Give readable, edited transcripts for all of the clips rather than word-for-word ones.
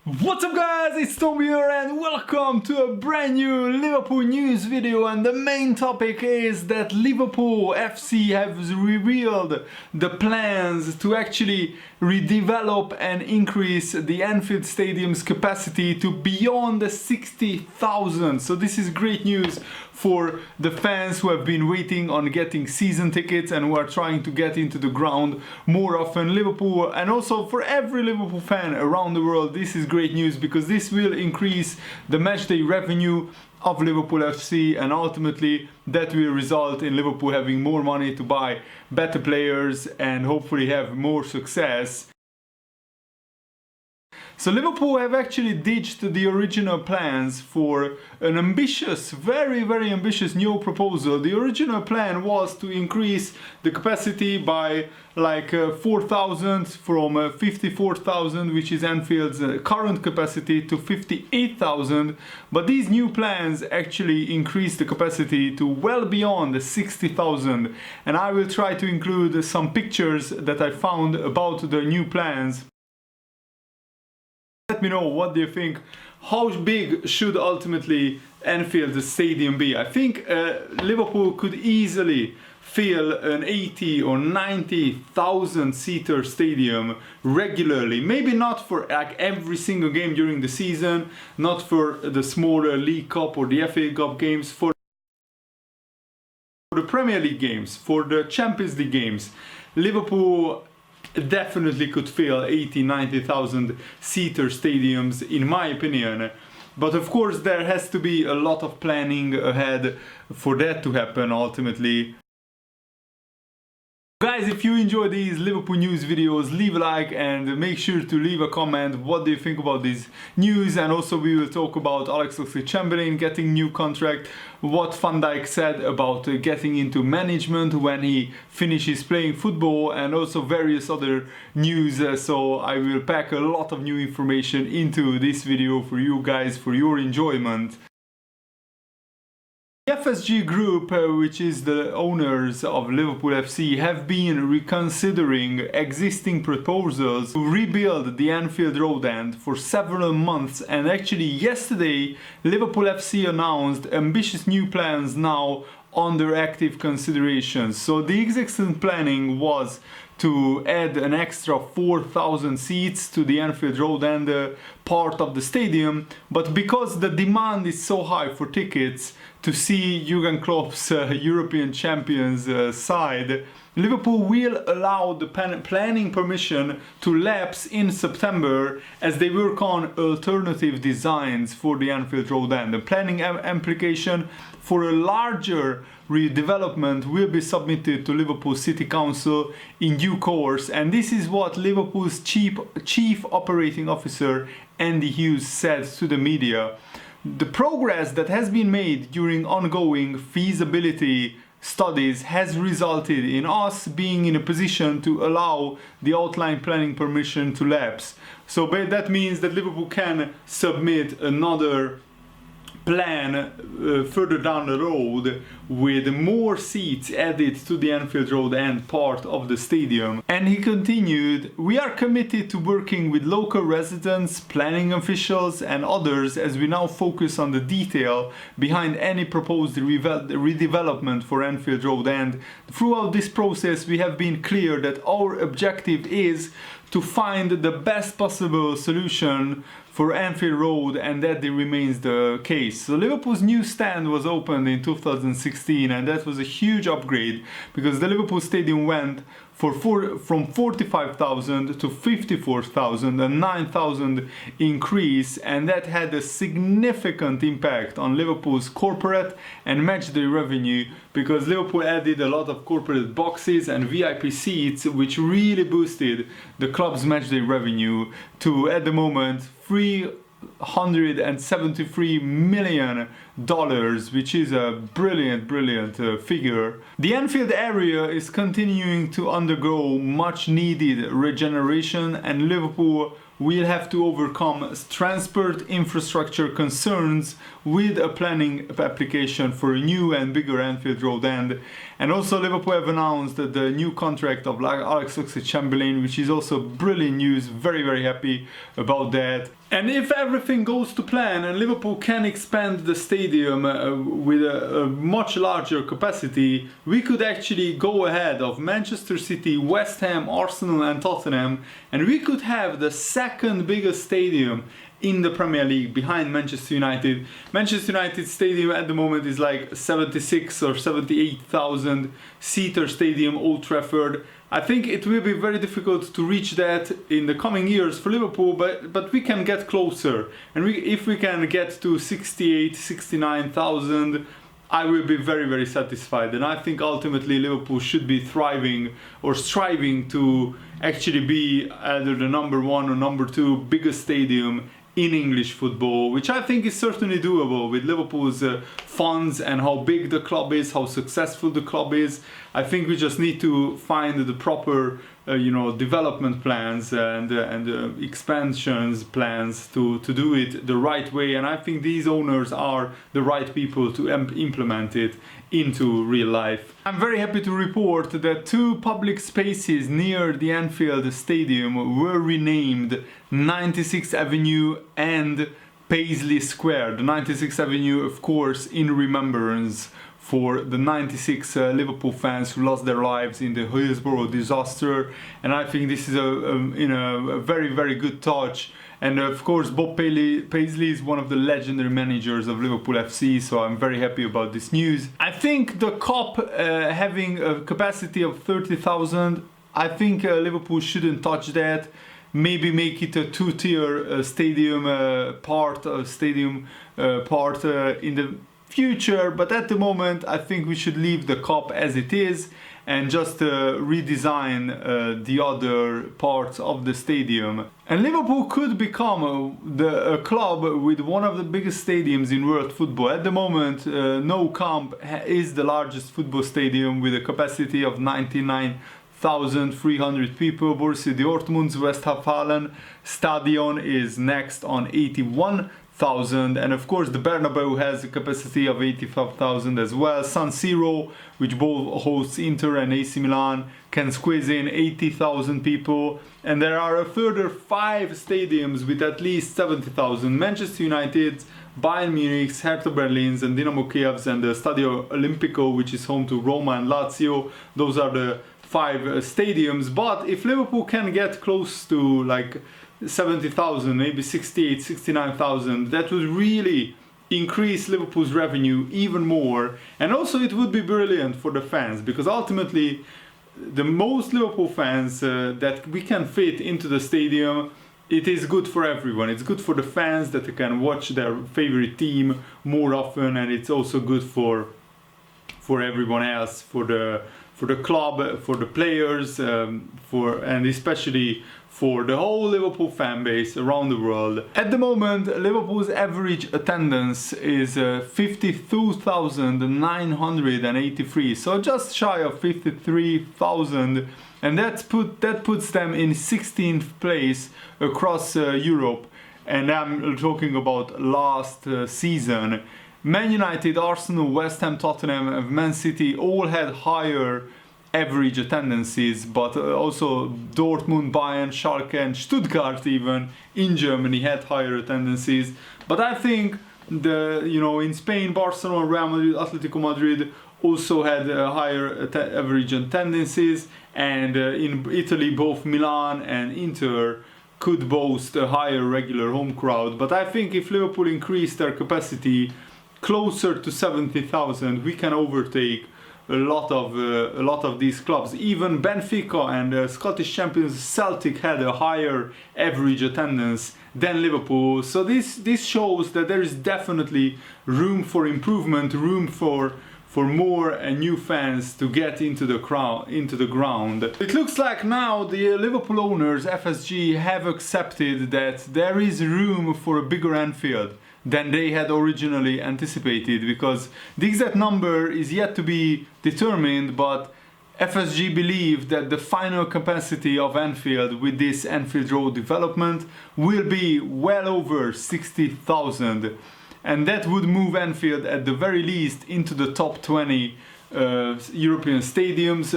What's up guys, it's Tom here and welcome to a brand new Liverpool news video, and the main topic is that Liverpool FC has revealed the plans to actually redevelop and increase the Anfield Stadium's capacity to beyond the 60,000. So this is great news for the fans who have been waiting on getting season tickets and who are trying to get into the ground more often. Liverpool, and also for every Liverpool fan around the world, this is great news because this will increase the matchday revenue of Liverpool FC, and ultimately that will result in Liverpool having more money to buy better players and hopefully have more success. So Liverpool have actually ditched the original plans for an ambitious, very ambitious new proposal. The original plan was to increase the capacity by like 4,000 from 54,000, which is Anfield's current capacity, to 58,000. But these new plans actually increase the capacity to well beyond the 60,000. And I will try to include some pictures that I found about the new plans. Let me know what do you think. How big should ultimately Anfield Stadium be? I think Liverpool could easily fill an 80 or 90,000 seater stadium regularly. Maybe not for like every single game during the season, not for the smaller League Cup or the FA Cup games, for the Premier League games, for the Champions League games. Liverpool definitely could fill 80-90,000 seater stadiums, in my opinion. But of course there has to be a lot of planning ahead for that to happen ultimately. Guys, if you enjoy these Liverpool news videos, leave a like and make sure to leave a comment. What do you think about this news? And also we will talk about Oxlade-Chamberlain getting new contract, what Van Dijk said about getting into management when he finishes playing football, and also various other news. So I will pack a lot of new information into this video for you guys, for your enjoyment. The FSG Group, which is the owners of Liverpool FC, have been reconsidering existing proposals to rebuild the Anfield Road end for several months, and actually yesterday Liverpool FC announced ambitious new plans now under active consideration. So the existing planning was to add an extra 4,000 seats to the Anfield Road end part of the stadium, but because the demand is so high for tickets to see Jurgen Klopp's European champions side, Liverpool will allow the planning permission to lapse in September as they work on alternative designs for the Anfield Road end. The planning application for a larger redevelopment will be submitted to Liverpool City Council in due course, and this is what Liverpool's chief operating officer Andy Hughes said to the media. The progress that has been made during ongoing feasibility studies has resulted in us being in a position to allow the outline planning permission to lapse. So that means that Liverpool can submit another plan further down the road with more seats added to the Anfield Road end part of the stadium. And he continued, "We are committed to working with local residents, planning officials and others as we now focus on the detail behind any proposed redevelopment for Anfield Road end. Throughout this process we have been clear that our objective is to find the best possible solution for Anfield Road, and that remains the case." So Liverpool's new stand was opened in 2016, and that was a huge upgrade because the Liverpool Stadium went from 45,000 to 54,000, a 9,000 increase, and that had a significant impact on Liverpool's corporate and matchday revenue because Liverpool added a lot of corporate boxes and VIP seats, which really boosted the club's matchday revenue to, at the moment, $373 million which is a brilliant figure. The Anfield area is continuing to undergo much needed regeneration, and Liverpool will have to overcome transport infrastructure concerns with a planning application for a new and bigger Anfield Road end. And also Liverpool have announced that the new contract of Alex Oxlade-Chamberlain, which is also brilliant news, very happy about that. And if everything goes to plan and Liverpool can expand the stadium with a much larger capacity, we could actually go ahead of Manchester City, West Ham, Arsenal and Tottenham, and we could have the second biggest stadium in the Premier League behind Manchester United. Manchester United stadium at the moment is like 76 or 78,000 seater stadium, Old Trafford. I think it will be very difficult to reach that in the coming years for Liverpool, but we can get closer. And if we can get to 68, 69,000, I will be very satisfied. And I think ultimately Liverpool should be thriving or striving to actually be either the number one or number two biggest stadium in English football, which I think is certainly doable with Liverpool's funds and how big the club is, how successful the club is. I think we just need to find the proper development plans and expansions plans to do it the right way, and I think these owners are the right people to implement it into real life. I'm very happy to report that two public spaces near the Anfield Stadium were renamed 96th Avenue and Paisley Square. The 96th Avenue, of course, in remembrance for the 96 Liverpool fans who lost their lives in the Hillsborough disaster, and I think this is a very good touch. And of course Bob Paisley is one of the legendary managers of Liverpool FC, so I'm very happy about this news. I think the Kop having a capacity of 30,000, I think Liverpool shouldn't touch that. Maybe make it a two-tier stadium part in the future, but at the moment I think we should leave the Kop as it is and just redesign the other parts of the stadium. And Liverpool could become a club with one of the biggest stadiums in world football. At the moment, Nou Camp is the largest football stadium with a capacity of 99,300 people. Borussia Dortmund's Westfalen Stadion is next on 81,000, and of course the Bernabeu has a capacity of 85,000 as well. San Siro, which both hosts Inter and AC Milan, can squeeze in 80,000 people, and there are a further 5 stadiums with at least 70,000. Manchester United, Bayern Munich's, Hertha Berlin's and Dynamo Kiev's, and the Stadio Olimpico, which is home to Roma and Lazio. Those are the 5 stadiums. But if Liverpool can get close to like 70,000, maybe 68, 69,000, that would really increase Liverpool's revenue even more. And also it would be brilliant for the fans, because ultimately the most Liverpool fans that we can fit into the stadium, it is good for everyone. It's good for the fans that they can watch their favorite team more often, and it's also good for everyone else, for the club, for the players, and especially for the whole Liverpool fan base around the world. At the moment, Liverpool's average attendance is 52,983, so just shy of 53,000, and that puts them in 16th place across Europe. And I'm talking about last season. Man United, Arsenal, West Ham, Tottenham, and Man City all had higher average attendances, but also Dortmund, Bayern, Schalke and Stuttgart even in Germany had higher attendances. But I think in Spain, Barcelona, Real Madrid, Atletico Madrid also had higher average attendances, and in Italy both Milan and Inter could boast a higher regular home crowd. But I think if Liverpool increased their capacity closer to 70,000, we can overtake a lot of these clubs. Even Benfica and Scottish champions Celtic had a higher average attendance than Liverpool. So this shows that there is definitely room for improvement, room for more new fans to get into the ground. It looks like now the Liverpool owners, FSG, have accepted that there is room for a bigger Anfield. than they had originally anticipated, because the exact number is yet to be determined, but FSG believe that the final capacity of Anfield with this Anfield Road development will be well over 60,000, and that would move Anfield at the very least into the top 20 European stadiums,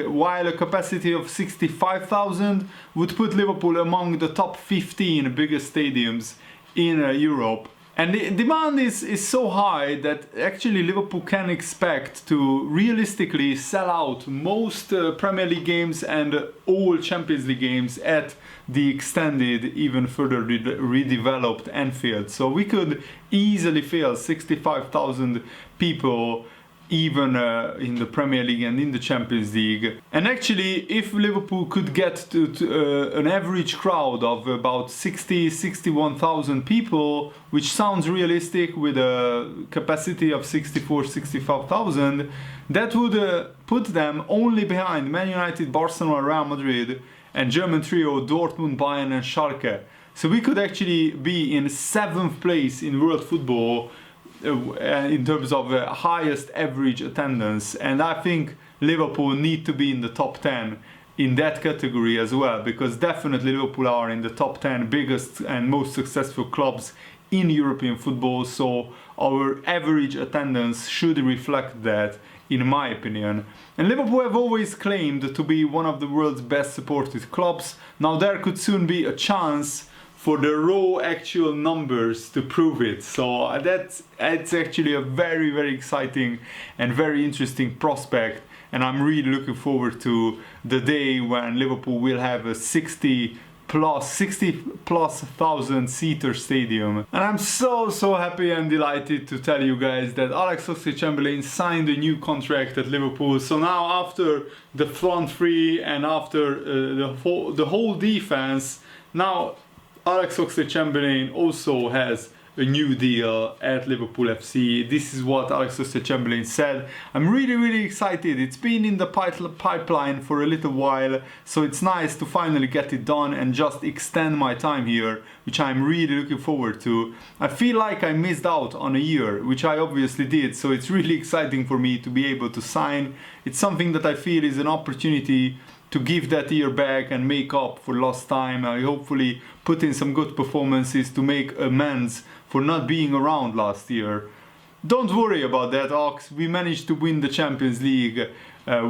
while a capacity of 65,000 would put Liverpool among the top 15 biggest stadiums in Europe. And the demand is so high that actually Liverpool can expect to realistically sell out most Premier League games and all Champions League games at the extended, even further redeveloped Anfield. So we could easily fill 65,000 people even in the Premier League and in the Champions League. And actually, if Liverpool could get to an average crowd of about 61,000 people, which sounds realistic with a capacity of 65,000, that would put them only behind Man United, Barcelona, Real Madrid, and German trio Dortmund, Bayern and Schalke. So we could actually be in 7th place in world football in terms of highest average attendance, and I think Liverpool need to be in the top 10 in that category as well, because definitely Liverpool are in the top 10 biggest and most successful clubs in European football, so our average attendance should reflect that, in my opinion. And Liverpool have always claimed to be one of the world's best supported clubs. Now there could soon be a chance for the raw actual numbers to prove it. So that's actually a very, very exciting and very interesting prospect, and I'm really looking forward to the day when Liverpool will have a 60 plus thousand seater stadium. And I'm so happy and delighted to tell you guys that Alex Oxlade-Chamberlain signed a new contract at Liverpool. So now, after the front three and after the whole defense, now Alex Oxlade-Chamberlain also has a new deal at Liverpool FC. This is what Alex Oxlade-Chamberlain said. I'm really excited. It's been in the pipeline for a little while, so it's nice to finally get it done and just extend my time here, which I'm really looking forward to. I feel like I missed out on a year, which I obviously did, so it's really exciting for me to be able to sign. It's something that I feel is an opportunity to give that year back and make up for lost time. I hopefully put in some good performances to make amends for not being around last year. Don't worry about that, Ox. We managed to win the Champions League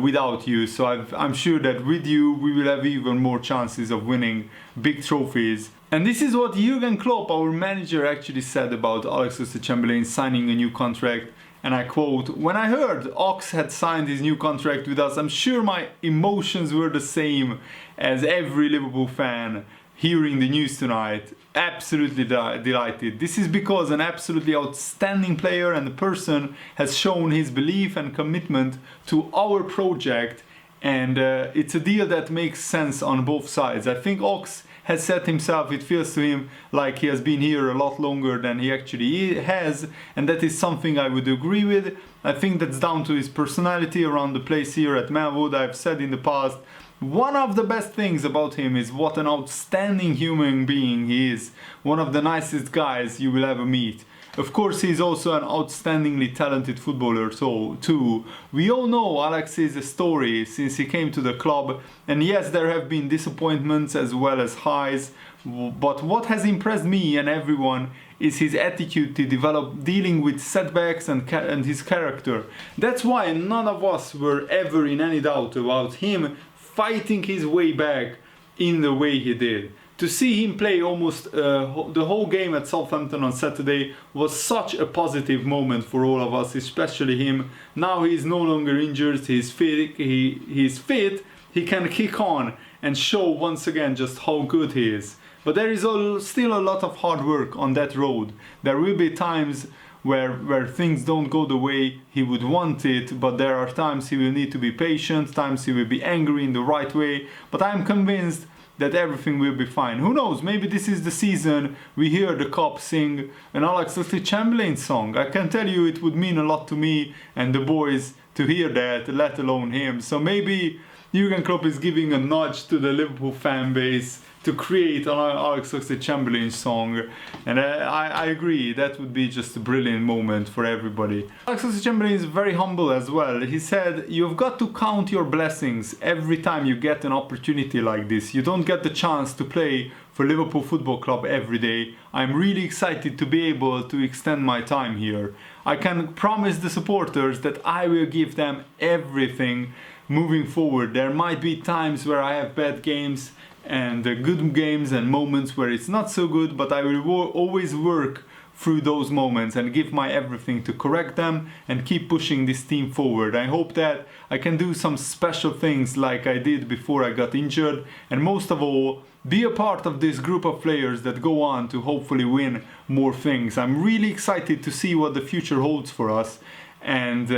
without you, so I'm sure that with you we will have even more chances of winning big trophies. And this is what Jurgen Klopp, our manager, actually said about Alex Oxlade-Chamberlain signing a new contract. And I quote, "When I heard Ox had signed his new contract with us, I'm sure my emotions were the same as every Liverpool fan hearing the news tonight. Absolutely delighted. This is because an absolutely outstanding player and person has shown his belief and commitment to our project, and it's a deal that makes sense on both sides." I think Ox has said himself, it feels to him like he has been here a lot longer than he actually has, and that is something I would agree with. I think that's down to his personality around the place here at Melwood. I've said in the past, one of the best things about him is what an outstanding human being he is. One of the nicest guys you will ever meet. Of course, he's also an outstandingly talented footballer too. We all know Alex's story since he came to the club, and yes, there have been disappointments as well as highs, but what has impressed me and everyone is his attitude to develop dealing with setbacks and his character. That's why none of us were ever in any doubt about him fighting his way back in the way he did. To see him play almost the whole game at Southampton on Saturday was such a positive moment for all of us, especially him. Now he's no longer injured, he's fit, he can kick on and show once again just how good he is. But there is still a lot of hard work on that road. There will be times where things don't go the way he would want it, but there are times he will need to be patient, times he will be angry in the right way, but I'm convinced that everything will be fine. Who knows, maybe this is the season we hear the Klopp sing an Alex Oxlade-Chamberlain song. I can tell you it would mean a lot to me and the boys to hear that, let alone him. So maybe Jurgen Klopp is giving a nudge to the Liverpool fan base to create an Alex Oxlade-Chamberlain song, and I agree, that would be just a brilliant moment for everybody. Alex Oxlade-Chamberlain is very humble as well. He said, "You've got to count your blessings every time you get an opportunity like this. You don't get the chance to play for Liverpool Football Club every day. I'm really excited to be able to extend my time here. I can promise the supporters that I will give them everything moving forward. There might be times where I have bad games and good games and moments where it's not so good, but I will always work through those moments and give my everything to correct them and keep pushing this team forward. I hope that I can do some special things like I did before I got injured, and most of all, be a part of this group of players that go on to hopefully win more things. I'm really excited to see what the future holds for us, and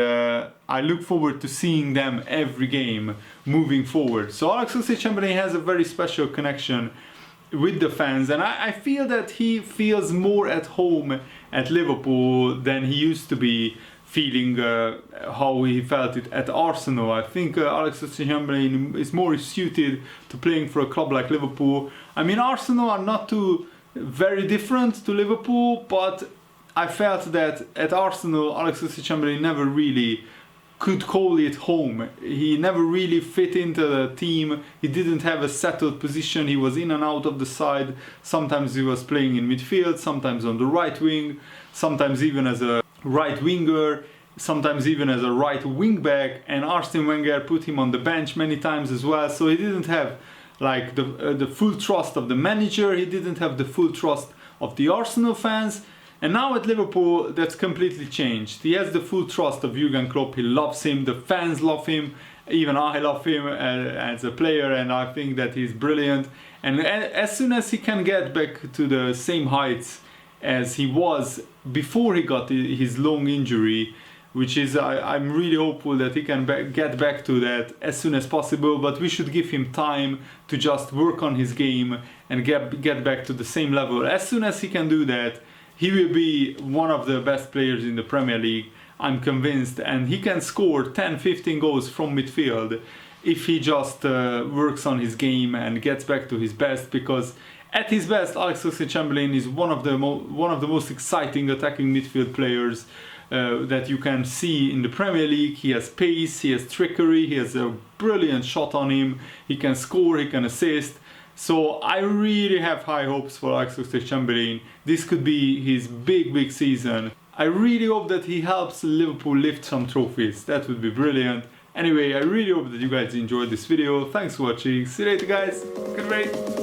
I look forward to seeing them every game moving forward." So Alex Oxlade-Chamberlain has a very special connection with the fans, and I feel that he feels more at home at Liverpool than he used to be feeling how he felt it at Arsenal. I think Alex Oxlade-Chamberlain is more suited to playing for a club like Liverpool. I mean, Arsenal are not too very different to Liverpool, but I felt that at Arsenal, Alex Oxlade-Chamberlain never really could call it home. He never really fit into the team. He didn't have a settled position. He was in and out of the side. Sometimes he was playing in midfield, sometimes on the right wing, sometimes even as a right winger, sometimes even as a right wing back, and Arsene Wenger put him on the bench many times as well. So he didn't have like the full trust of the manager. He didn't have the full trust of the Arsenal fans. And now at Liverpool, that's completely changed. He has the full trust of Jurgen Klopp. He loves him, the fans love him, even I love him as a player, and I think that he's brilliant. And as soon as he can get back to the same heights as he was before he got his long injury, which is, I'm really hopeful that he can get back to that as soon as possible, but we should give him time to just work on his game and get back to the same level. As soon as he can do that, he will be one of the best players in the Premier League, I'm convinced, and he can score 10-15 goals from midfield if he just works on his game and gets back to his best, because at his best, Alex Oxlade-Chamberlain is one of the most exciting attacking midfield players that you can see in the Premier League. He has pace, he has trickery, he has a brilliant shot on him, he can score, he can assist. So I really have high hopes for Alex Oxlade-Chamberlain. This could be his big season. I really hope that he helps Liverpool lift some trophies. That would be brilliant. Anyway, I really hope that you guys enjoyed this video. Thanks for watching. See you later, guys. Goodbye.